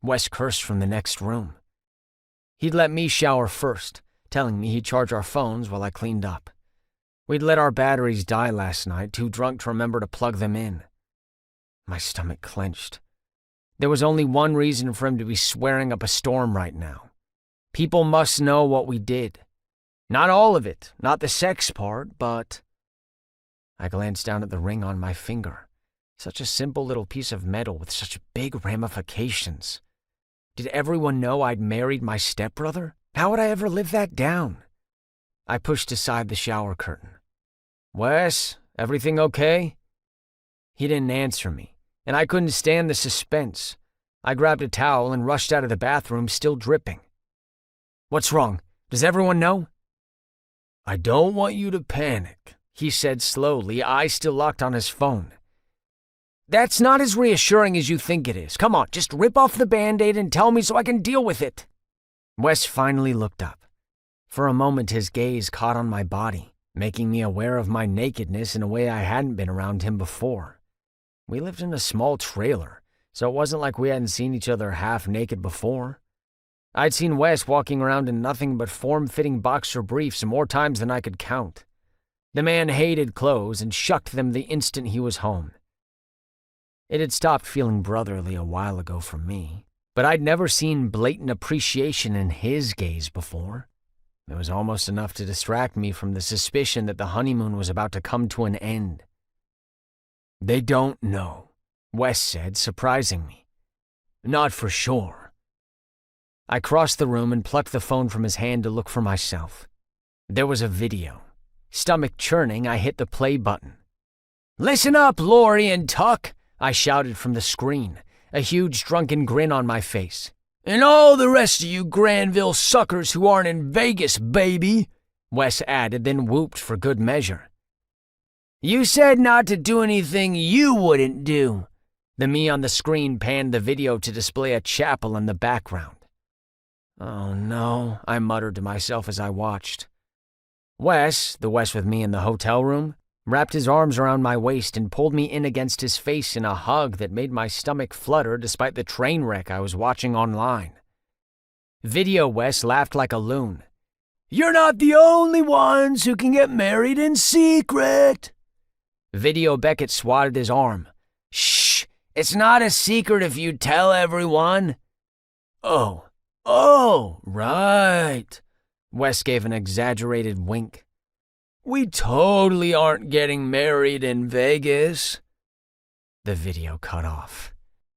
Wes cursed from the next room. He'd let me shower first, telling me he'd charge our phones while I cleaned up. We'd let our batteries die last night, too drunk to remember to plug them in. My stomach clenched. There was only one reason for him to be swearing up a storm right now. People must know what we did. Not all of it, not the sex part, but... I glanced down at the ring on my finger. Such a simple little piece of metal with such big ramifications. Did everyone know I'd married my stepbrother? How would I ever live that down? I pushed aside the shower curtain. Wes, everything okay? He didn't answer me, and I couldn't stand the suspense. I grabbed a towel and rushed out of the bathroom, still dripping. What's wrong? Does everyone know? I don't want you to panic, he said slowly, eyes still locked on his phone. That's not as reassuring as you think it is. Come on, just rip off the Band-Aid and tell me so I can deal with it. Wes finally looked up. For a moment his gaze caught on my body, making me aware of my nakedness in a way I hadn't been around him before. We lived in a small trailer, so it wasn't like we hadn't seen each other half naked before. I'd seen Wes walking around in nothing but form-fitting boxer briefs more times than I could count. The man hated clothes and shucked them the instant he was home. It had stopped feeling brotherly a while ago for me, but I'd never seen blatant appreciation in his gaze before. It was almost enough to distract me from the suspicion that the honeymoon was about to come to an end. They don't know, Wes said, surprising me. Not for sure. I crossed the room and plucked the phone from his hand to look for myself. There was a video. Stomach churning, I hit the play button. Listen up, Lori and Tuck, I shouted from the screen, a huge drunken grin on my face. And all the rest of you Granville suckers who aren't in Vegas, baby, Wes added, then whooped for good measure. You said not to do anything you wouldn't do. The me on the screen panned the video to display a chapel in the background. Oh no, I muttered to myself as I watched. Wes, the Wes with me in the hotel room, wrapped his arms around my waist and pulled me in against his face in a hug that made my stomach flutter despite the train wreck I was watching online. Video Wes laughed like a loon. You're not the only ones who can get married in secret. Video Beckett swatted his arm. Shh, it's not a secret if you tell everyone. Oh, right. Wes gave an exaggerated wink. We totally aren't getting married in Vegas. The video cut off.